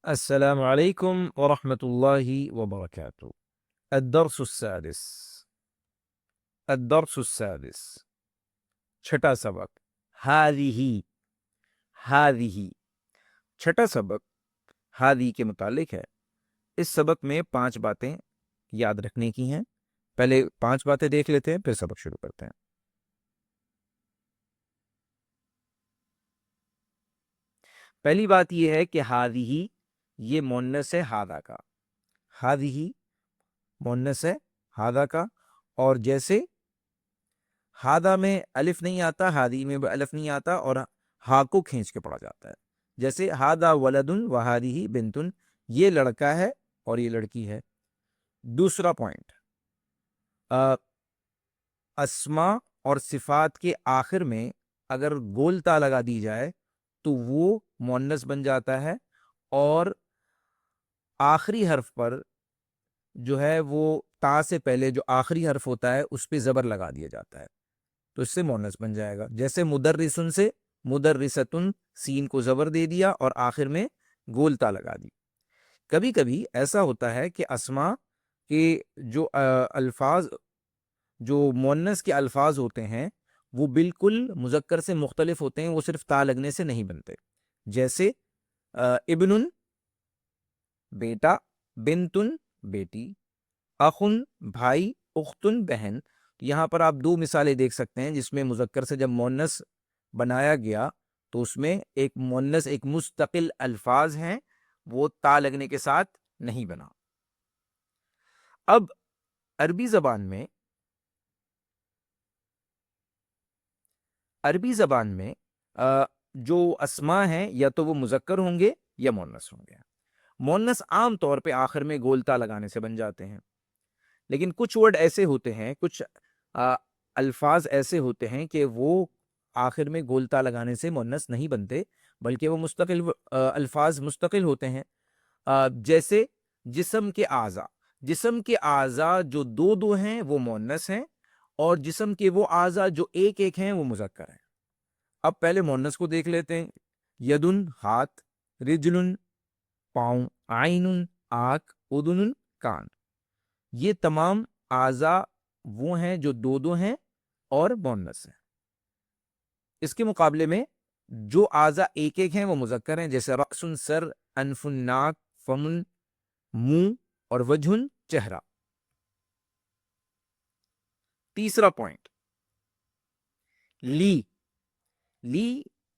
السلام علیکم ورحمۃ اللہ وبرکاتہ۔ الدرس السادس الدرس السادس چھٹا سبق ہادیہ چھٹا سبق ہادی کے متعلق ہے۔ اس سبق میں 5 باتیں یاد رکھنے کی ہیں۔ پہلے 5 باتیں دیکھ لیتے ہیں، پھر سبق شروع کرتے ہیں۔ پہلی بات یہ ہے کہ ہادیہ یہ مؤنث ہے ہادہ کا، ہادیہ مؤنث ہے ہادہ کا، اور جیسے ہادہ میں الف نہیں آتا، ہادی میں بھی الف نہیں آتا، اور ہا کو کھینچ کے پڑھا جاتا ہے۔ جیسے ہادہ ولدن و ہادیہ بنتن، یہ لڑکا ہے اور یہ لڑکی ہے۔ دوسرا پوائنٹ، اسماء اور صفات کے آخر میں اگر گول تا لگا دی جائے تو وہ مؤنث بن جاتا ہے، اور آخری حرف پر جو ہے وہ تا سے پہلے جو آخری حرف ہوتا ہے اس پہ زبر لگا دیا جاتا ہے، تو اس سے مؤنث بن جائے گا۔ جیسے مدرسن سے مدرستن، سین کو زبر دے دیا اور آخر میں گول تا لگا دی۔ کبھی کبھی ایسا ہوتا ہے کہ اسماء کے جو الفاظ، جو مؤنث کے الفاظ ہوتے ہیں وہ بالکل مذکر سے مختلف ہوتے ہیں، وہ صرف تا لگنے سے نہیں بنتے۔ جیسے ابن بیٹا، بنتن بیٹی، اخن بھائی، اختن بہن۔ یہاں پر آپ 2 مثالیں دیکھ سکتے ہیں جس میں مذکر سے جب مؤنث بنایا گیا تو اس میں ایک مؤنث ایک مستقل الفاظ ہیں، وہ تا لگنے کے ساتھ نہیں بنا۔ اب عربی زبان میں جو اسماء ہیں یا تو وہ مذکر ہوں گے یا مؤنث ہوں گے۔ مؤنث عام طور پہ آخر میں گول تا لگانے سے بن جاتے ہیں، لیکن کچھ ورڈ ایسے ہوتے ہیں، کچھ الفاظ ایسے ہوتے ہیں کہ وہ آخر میں گول تا لگانے سے مؤنث نہیں بنتے، بلکہ وہ مستقل الفاظ مستقل ہوتے ہیں۔ جیسے جسم کے اعضاء جو 2 ہیں وہ مؤنث ہیں، اور جسم کے وہ اعضاء جو 1 ہیں وہ مذکر ہیں۔ اب پہلے مؤنث کو دیکھ لیتے ہیں۔ یدن ہاتھ، رجلن پاؤں، عین آنکھ، اذن کان۔ یہ تمام اعضاء وہ ہیں جو 2 ہیں اور مؤنث ہیں۔ اس کے مقابلے میں جو اعضاء 1 ہیں وہ مذکر ہیں، جیسے رأس سر، انف ناک، فم منہ، اور وجہ چہرہ۔ تیسرا پوائنٹ، لی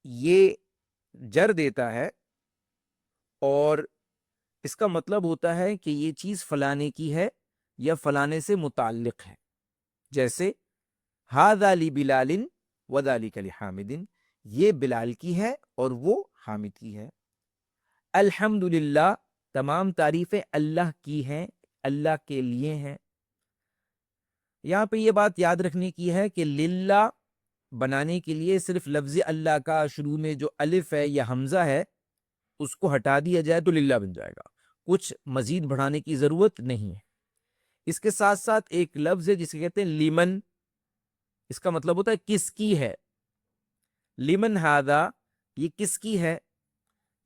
یہ جر دیتا ہے اور اس کا مطلب ہوتا ہے کہ یہ چیز فلانے کی ہے یا فلانے سے متعلق ہے۔ جیسے ھذا لبلال وذلک لحامد، یہ بلال کی ہے اور وہ حامد کی ہے۔ الحمدللہ، تمام تعریفیں اللہ کی ہیں، اللہ کے لیے ہیں۔ یہاں پہ یہ بات یاد رکھنے کی ہے کہ للہ بنانے کے لیے صرف لفظ اللہ کا شروع میں جو الف ہے یا حمزہ ہے اس کو ہٹا دیا جائے تو للہ بن جائے گا، کچھ مزید بڑھانے کی ضرورت نہیں ہے۔ اس کے ساتھ ساتھ ایک لفظ ہے جسے کہتے ہیں لیمن، اس کا مطلب ہوتا ہے کس کی ہے۔ لیمن ھذا، یہ کس کی ہے۔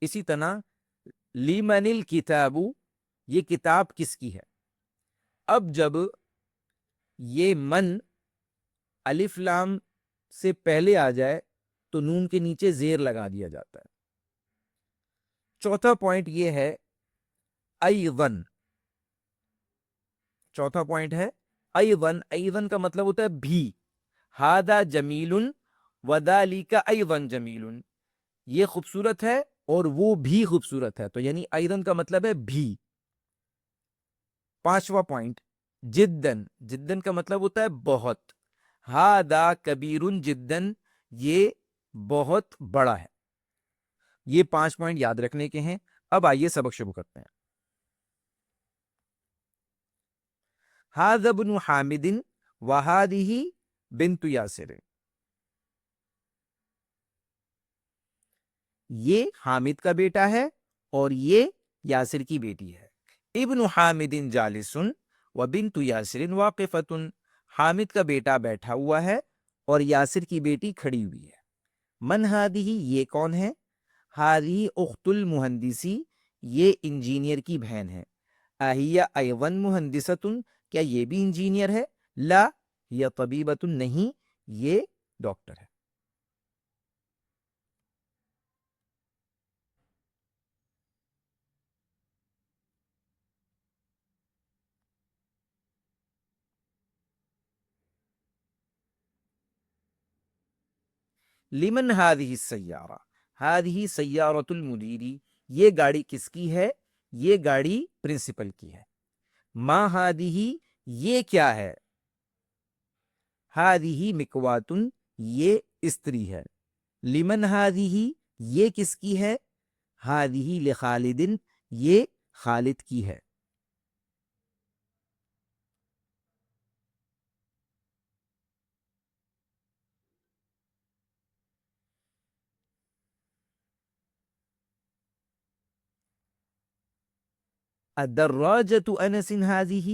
اسی طرح لیمن الکتاب، یہ کتاب کس کی ہے۔ اب جب یہ من الف لام سے پہلے آ جائے تو نون کے نیچے زیر لگا دیا جاتا ہے۔ چوتھا پوائنٹ یہ ہے ایضاً، چوتھا پوائنٹ ہے ایضاً کا مطلب ہوتا ہے بھی۔ ھذا جمیل وذالک ایضاً جمیل، یہ خوبصورت ہے اور وہ بھی خوبصورت ہے، تو یعنی ایضاً کا مطلب ہے بھی۔ پانچواں پوائنٹ، جداً کا مطلب ہوتا ہے بہت۔ ھذا کبیر جداً، یہ بہت بڑا ہے۔ یہ 5 پوائنٹ یاد رکھنے کے ہیں۔ اب آئیے سبق شروع کرتے ہیں۔ ھذا ابن حامد وھذہ بنت یاسر، یہ حامد کا بیٹا ہے اور یہ یاسر کی بیٹی ہے۔ ابن حامد جالس وبنت یاسر واقفۃ، حامد کا بیٹا بیٹھا ہوا ہے اور یاسر کی بیٹی کھڑی ہوئی ہے۔ من ھذہ، یہ کون ہے۔ ھذہ اخت المہندسی، یہ انجینئر کی بہن ہے. اہیا ایون مہندستن، کیا یہ بھی انجینئر ہے؟ لا یا طبیبتن، نہیں یہ ڈاکٹر ہے. لمن هذه السیارہ، هذه سیارۃ المدیری، یہ گاڑی کس کی ہے؟ یہ گاڑی پرنسپل کی ہے. ما هذه، یہ کیا ہے؟ هذه مکواتن، یہ استری ہے. لمن هذه، یہ کس کی ہے؟ هذه لخالد، یہ خالد کی ہے. الدراجۃ انس هذه،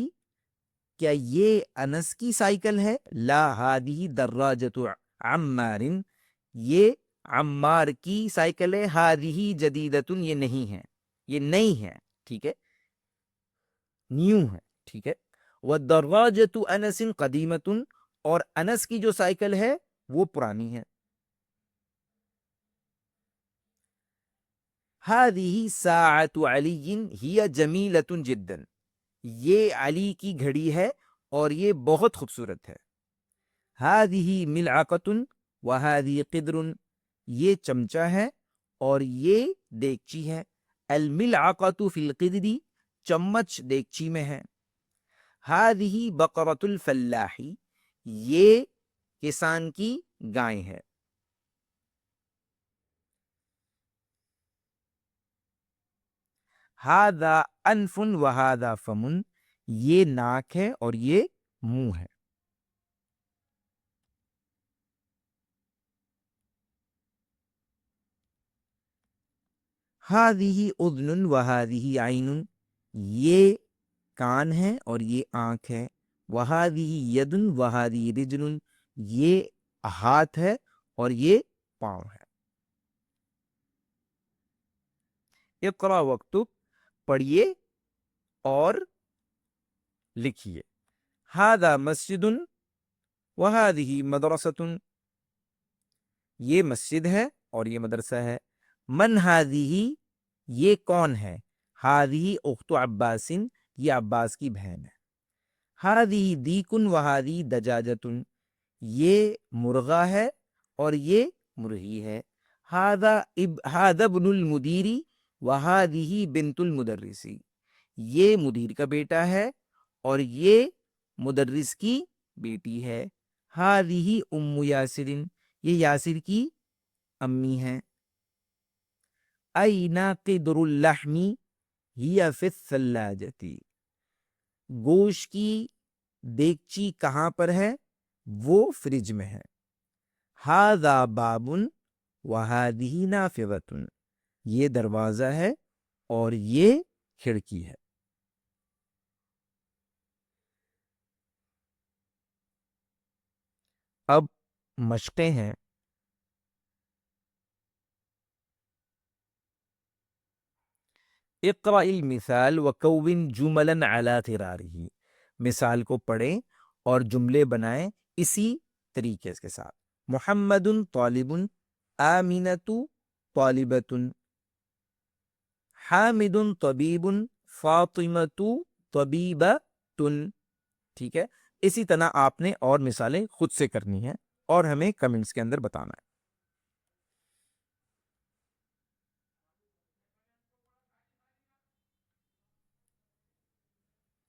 کیا یہ انس کی سائیکل ہے؟ لا هذه دراجۃ عمار، یہ عمار کی سائیکل ہے. هذه جدیدۃ، یہ نہیں ہے، یہ نئی ہے. ٹھیک ہے، نیو ہے. ٹھیک ہے. والدراجۃ انس قدیمۃ، اور انس کی جو سائیکل ہے وہ پرانی ہے. هذه ساعة علی ہی جمیلۃ جدا، یہ علی کی گھڑی ہے اور یہ بہت خوبصورت ہے. هذه ملعقۃ وهذه قدر، یہ چمچہ ہے اور یہ دیگچی ہے. الملعقۃ فی القدر، چمچ دیگچی میں ہے. هذه بقرۃ الفلاح، یہ کسان کی گائے ہے. هذا انف وهذا فم، یہ ناک ہے اور یہ منہ ہے. هذه اذن وهذه عین، یہ کان ہے اور یہ آنکھ ہے. وهذه ید وهذه رجل، یہ ہاتھ ہے اور یہ پاؤں ہے. اقرا واکتب، پڑھیے اور لکھیے. هذا مسجد وهذه مدرسۃ، یہ مسجد ہے اور یہ مدرسہ ہے. من هذه، یہ کون ہے؟ هذه اخت عباس، یہ عباس کی بہن ہے. هذه دیک وهذه دجاجۃ، یہ مرغا ہے اور یہ مرغی ہے. هذا ابن المدیر وهذه بنت المدرس، یہ مدیر کا بیٹا ہے اور یہ مدرس کی بیٹی ہے. هذه ام یاسر، یہ یاسر کی امی ہے. این قدر اللحم ہی فی الثلاجۃ، گوشت کی دیگچی کہاں پر ہے؟ وہ فریج میں ہے. هذا باب وهذه نافذۃ، یہ دروازہ ہے اور یہ کھڑکی ہے. اب مشقیں ہیں. اقرأ المثال وکون جملا علی ترارہ، مثال کو پڑھیں اور جملے بنائیں اسی طریقے کے ساتھ. محمد طالب، آمنۃ طالبۃ، حامد طبیب، فاطمۃ طبیبۃ. ٹھیک ہے، اسی طرح آپ نے اور مثالیں خود سے کرنی ہیں اور ہمیں کمنٹس کے اندر بتانا ہے.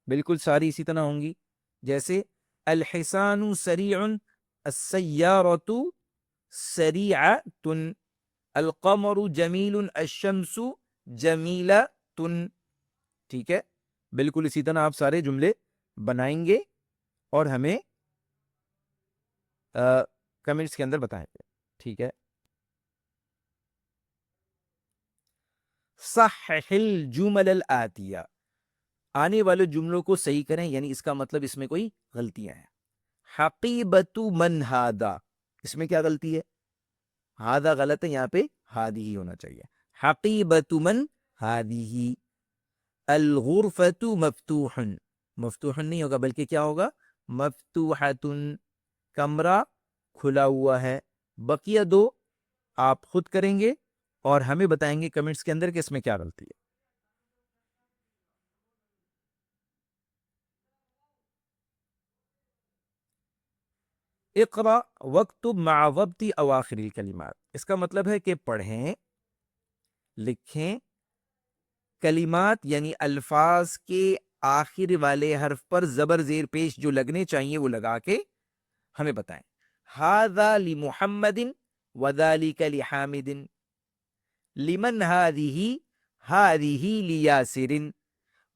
بالکل ساری اسی طرح ہوں گی. جیسے الحسان سریع، السیارۃ سریعۃ، القمر جمیل، الشمس جمیلۃ. ٹھیک ہے، بالکل اسی طرح آپ سارے جملے بنائیں گے اور ہمیں کمنٹس کے اندر بتائیں گے. ٹھیک ہے. صحح الجمل الآتیہ، آنے والے جملوں کو صحیح کریں، یعنی اس کا مطلب اس میں کوئی غلطیاں ہیں. حقیبۃ من ہادا، اس میں کیا غلطی ہے؟ ہادا غلط ہے، یہاں پہ ہادی ہی ہونا چاہیے. حقیبۃ من هذه الغرفة مفتوح، مفتوح نہیں ہوگا بلکہ کیا ہوگا؟ مفتوحۃ، کمرہ کھلا ہوا ہے۔ بقیہ دو آپ خود کریں گے اور ہمیں بتائیں گے کمنٹس کے اندر کہ اس میں کیا غلطی ہے۔ اقرا واکتب مع ضبط اواخر الکلمات، اس کا مطلب ہے کہ پڑھیں، لکھیں، کلمات یعنی الفاظ کے آخر والے حرف پر زبر زیر پیش جو لگنے چاہیے وہ لگا کے ہمیں بتائیں۔ ھذا لمحمد وذالک لحامد، لمن ھذہ، ھذہ لیاسر۔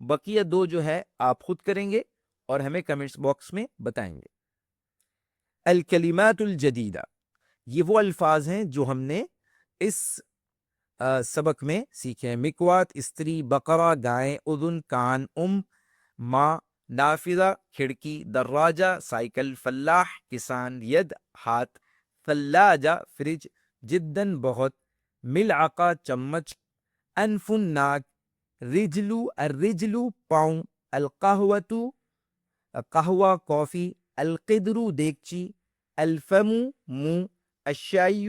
بقیہ دو جو ہے آپ خود کریں گے اور ہمیں کمنٹس باکس میں بتائیں گے۔ الکلمات الجدیدہ، یہ وہ الفاظ ہیں جو ہم نے اس سبق میں سیکھے ہیں۔ مکوات استری، بقرہ گائے، اذن کان، ماں نافذہ کھڑکی، دراجہ سائیکل، فلاح کسان، ید ہاتھ، ثلاجہ فریج، جداً بہت، ملعقہ چمچ، انف ناک، رجلو الرجلو پاؤں، القہوۃ قہوہ کافی، القدر دیگچی، الفم منہ، الشائی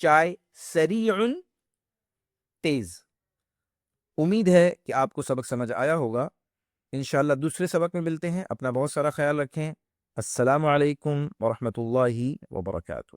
چائے، سریع تیز۔ امید ہے کہ آپ کو سبق سمجھ آیا ہوگا۔ انشاءاللہ دوسرے سبق میں ملتے ہیں۔ اپنا بہت سارا خیال رکھیں۔ السلام علیکم ورحمۃ اللہ وبرکاتہ۔